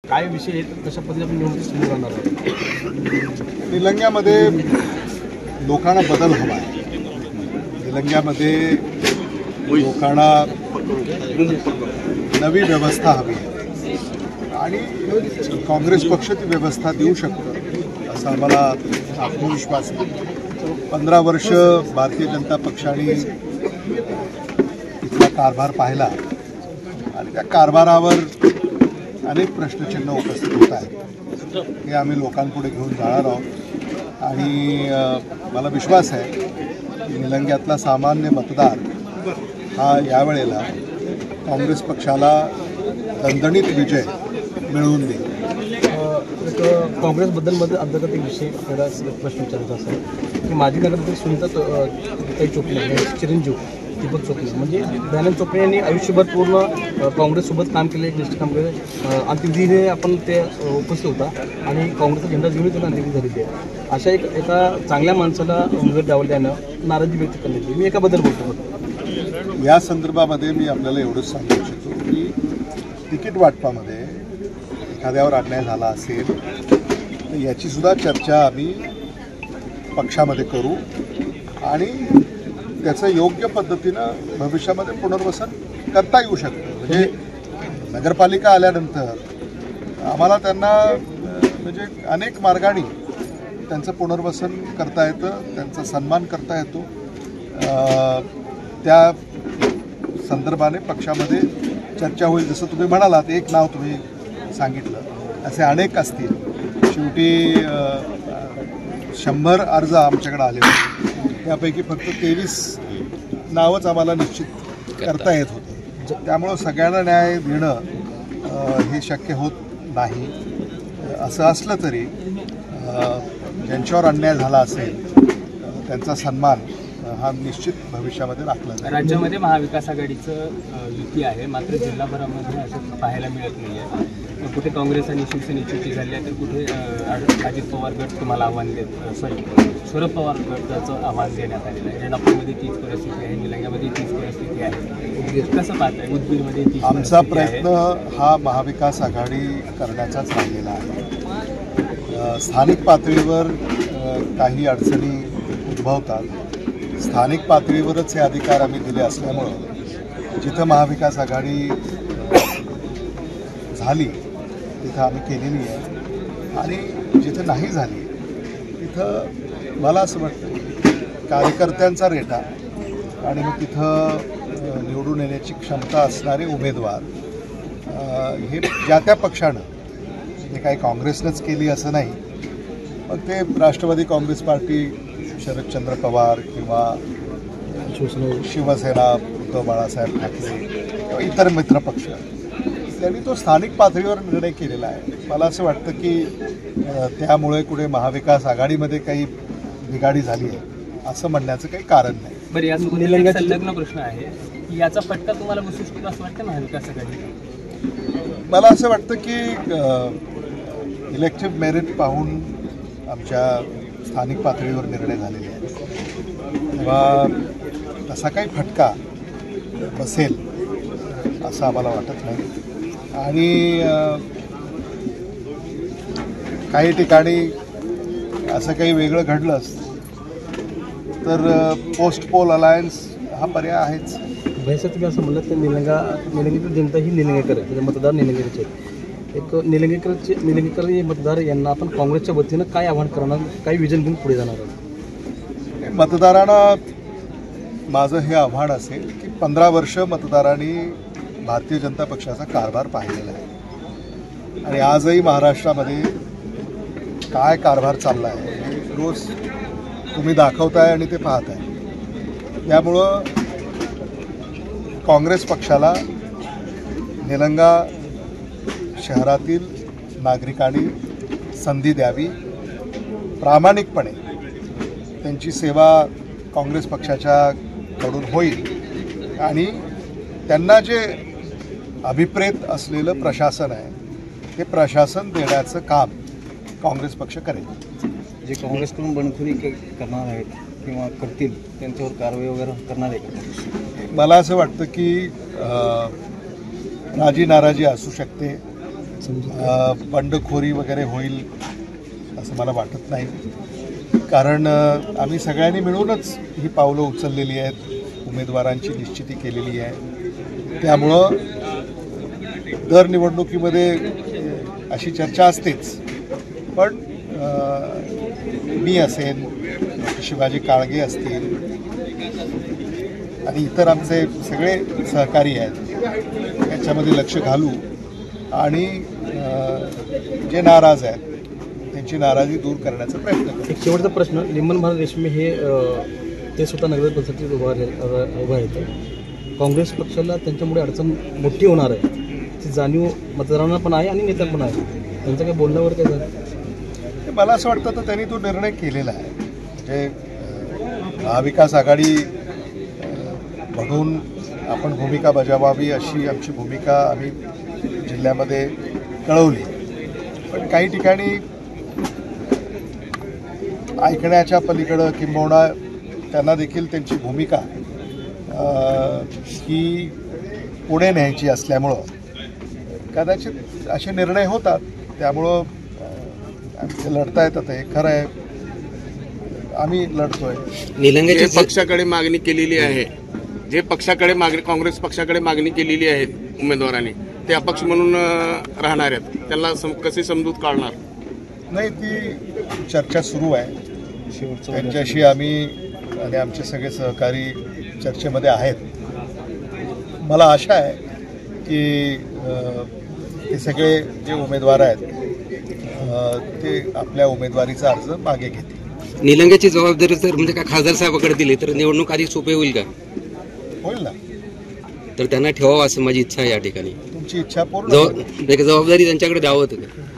काय विषय आहेत, कशा पद्धतीने आपण निवडणूक समोर जाणार आहोत? निलंग्यामध्ये लोकांना बदल हवा आहे. निलंग्यामध्ये लोकांना नवी व्यवस्था हवी आहे आणि काँग्रेस पक्ष ती व्यवस्था देऊ शकतो असा आम्हाला आत्मविश्वास आहे. 15 वर्ष भारतीय जनता पक्षाने तिथला कारभार पाहिला आणि त्या कारभारावर अनेक प्रश्नचिन्ह उपस्थित होत आहेत. हे आम्ही लोकांपुढे घेऊन जाणार आहोत आणि मला विश्वास आहे की निलंग्यातला सामान्य मतदार हा यावेळेला काँग्रेस पक्षाला दणदणीत विजय मिळवून देईल. काँग्रेसबद्दलमध्ये अंतर्गत एक विषय आपल्याला प्रश्न विचारायचा असेल की माजी नगराध्यक्ष सुनीता ताई चोपडे, चिरंजीव दीपक चोपडे, म्हणजे दयानंद चोपडे यांनी आयुष्यभर पूर्ण काँग्रेससोबत काम केलं, एक निष्ठ काम केलं. अंत्यविधीने आपण ते उपस्थित होता आणि काँग्रेसचा झेंडा घेऊन त्यांना अंत्यविधी झालेली आहे. अशा एका चांगल्या माणसाला उमेदवार द्यावं त्यानं नाराजी व्यक्त करण्यात येईल. मी एकाबद्दल बोलतो. या संदर्भामध्ये मी आपल्याला एवढंच सांगू इच्छितो की तिकीट वाटपामध्ये एखाद्यावर अन्याय झाला असेल तर याचीसुद्धा चर्चा आम्ही पक्षामध्ये करू आणि त्याचं योग्य पद्धतीनं भविष्यामध्ये पुनर्वसन करता येऊ शकतं. म्हणजे नगरपालिका आल्यानंतर आम्हाला त्यांना म्हणजे अनेक मार्गाने त्यांचं पुनर्वसन करता येतं, त्यांचा सन्मान करता येतो. त्या संदर्भाने पक्षामध्ये चर्चा होईल. जसं तुम्ही म्हणालात, एक नाव तुम्ही सांगितलं, असे अनेक असतील. शेवटी 100 अर्ज आमच्याकडे आले होते, त्यापैकी फक्त 23 नावच आम्हाला निश्चित करता येत होते. त्यामुळं सगळ्यांना न्याय देणं हे शक्य होत नाही. असं असलं तरी ज्यांच्यावर अन्याय झाला असेल त्यांचा सन्मान हा निश्चित भविष्यामध्ये राखला जाईल. राज्यामध्ये महाविकास आघाडीचं युती आहे, मात्र जिल्हाभरामध्ये असं पाहायला मिळत नाही आहे. कुठे काँग्रेस आणि शिवसेनेची युती झाली आहे तर कुठे अजित पवार गट तुम्हाला आव्हान शरद पवार गटाचं आव्हान देण्यात आलेलं आहे. रेणापूरमध्ये तीच परिस्थिती आहे, निलंग्यामध्ये तीच परिस्थिती आहे. कसं पाहताय? उदगीरमध्ये आमचा प्रयत्न हा महाविकास आघाडी करण्याचाच राहिलेला आहे. स्थानिक पातळीवर काही अडचणी उद्भवतात. स्थानिक पातळीवरच हे अधिकार आम्ही दिले असल्यामुळं जिथं महाविकास आघाडी झाली तिथं आम्ही केलेली आहे आणि जिथं नाही झाली तिथं मला असं वाटतं कार्यकर्त्यांचा रेटा आणि मग तिथं निवडून येण्याची क्षमता असणारे उमेदवार हे ज्या त्या पक्षानं, हे काही काँग्रेसनंच केली असं नाही, मग ते राष्ट्रवादी काँग्रेस पार्टी, शरदचंद्र पवार किंवा शिवसेना, उद्धव बाळासाहेब ठाकरे किंवा इतर मित्रपक्ष, त्यांनी तो स्थानिक पातळीवर निर्णय केलेला आहे. मला असं वाटतं की त्यामुळे कुठे महाविकास आघाडीमध्ये काही बिघाडी झाली आहे असं म्हणण्याचं काही कारण नाही. बरं, यासोबत संलग्न प्रश्न आहे की याचा फटका तुम्हाला बसू शकतो असं वाटतं महाविकास आघाडी? मला असं वाटतं की इलेक्टिव्ह मेरिट पाहून आमच्या स्थानिक पातळीवर निर्णय झालेले आहेत तेव्हा तसा काही फटका बसेल असं आम्हाला वाटत नाही. आणि काही ठिकाणी असं काही वेगळं घडलंच तर पोस्ट पोल अलायन्स हा पर्याय आहेच. भैसा तुम्ही असं म्हणलं तर निलंगेकर जनता ही निलंगेकर आहे, त्याचे मतदार निलंगेकरचे आहेत. एक निलंगेकर मतदार यांना आपण काँग्रेसच्या वतीनं काय आव्हान करणार, काय विजन घेऊन पुढे जाणार आहोत? मतदारांना माझं हे आव्हान असेल की 15 वर्ष मतदारांनी भारतीय जनता पक्षाचा कारभार पाहिलेला आहे आणि आजही महाराष्ट्रामध्ये काय कारभार चालला आहे हे रोज तुम्ही दाखवताय आणि ते पाहताय. त्यामुळं काँग्रेस पक्षाला निलंगा शहरातील नागरिकांनी संधी द्यावी, प्रामाणिकपणे त्यांची सेवा काँग्रेस पक्षाच्याकडून होईल आणि त्यांना जे अभिप्रेत असलेलं प्रशासन आहे ते प्रशासन देण्याचं काम काँग्रेस पक्ष करेल. जे काँग्रेसकडून बंडखोरी करणार आहेत किंवा करतील त्यांच्यावर कारवाई वगैरे करणार आहे का? मला असं वाटतं की राजी नाराजी असू शकते, बंडखोरी वगैरे होईल असं मला वाटत नाही, कारण आम्ही सगळ्यांनी मिळूनच ही पावलं उचललेली आहेत, उमेदवारांची निश्चिती केलेली आहे. त्यामुळं दर निवडणुकीमध्ये अशी चर्चा असतेच, पण मी असेन, शिवाजी काळगे असतील आणि इतर आमचे सगळे सहकारी आहेत याच्यामध्ये लक्ष घालू आणि जे नाराज आहेत त्यांची नाराजी दूर करण्याचा प्रयत्न करू. एक शेवटचा प्रश्न, निमन भारत रेशमी हे ते स्वतः नगर परिषदेत उभा आहेत. काँग्रेस पक्षाला त्यांच्यामुळे अडचण मोठी होणार आहे, ती जाणीव मतदारांना पण आहे आणि नेत्यांना पण आहे. त्यांच्या काही बोलण्यावर काय झालं? मला असं वाटतं तर त्यांनी तो निर्णय केलेला आहे. म्हणजे महाविकास आघाडी म्हणून आपण भूमिका बजावावी अशी आमची भूमिका आम्ही जिल्ह्यामध्ये कळवली, पण काही ठिकाणी ऐकण्याच्या पलीकडं किंबहुना त्यांना देखील त्यांची भूमिका ही पुढे न्यायची असल्यामुळं कदाचित असे निर्णय होतात. त्यामुळं आमचे लढता येतात, हे खरं आहे, आम्ही लढतोय. जे पक्षाकडे मागणी केलेली आहे, जे पक्षाकडे काँग्रेस पक्षाकडे मागणी केलेली आहे उमेदवारांनी, ते अपक्ष म्हणून राहणार आहेत, त्यांना कशी समजूत काढणार? नाही, ती चर्चा सुरू आहे. त्यांच्याशी आम्ही आणि आमचे सगळे सहकारी चर्चेमध्ये आहेत. मला आशा आहे की ते सगळे जे उमेदवार आहेत ते आपल्या उमेदवारीचा अर्ज मागे घेतील. निलंग्याची जबाबदारी जर म्हणजे काय खासदार साहेबांकडे दिली तर निवडणूक अधिक सोपे होईल का? होईल ना. तर त्यांना ठेवावं असं माझी इच्छा आहे या ठिकाणी. तुमची इच्छा पूर्ण जबाबदारी त्यांच्याकडे द्यावं होतं.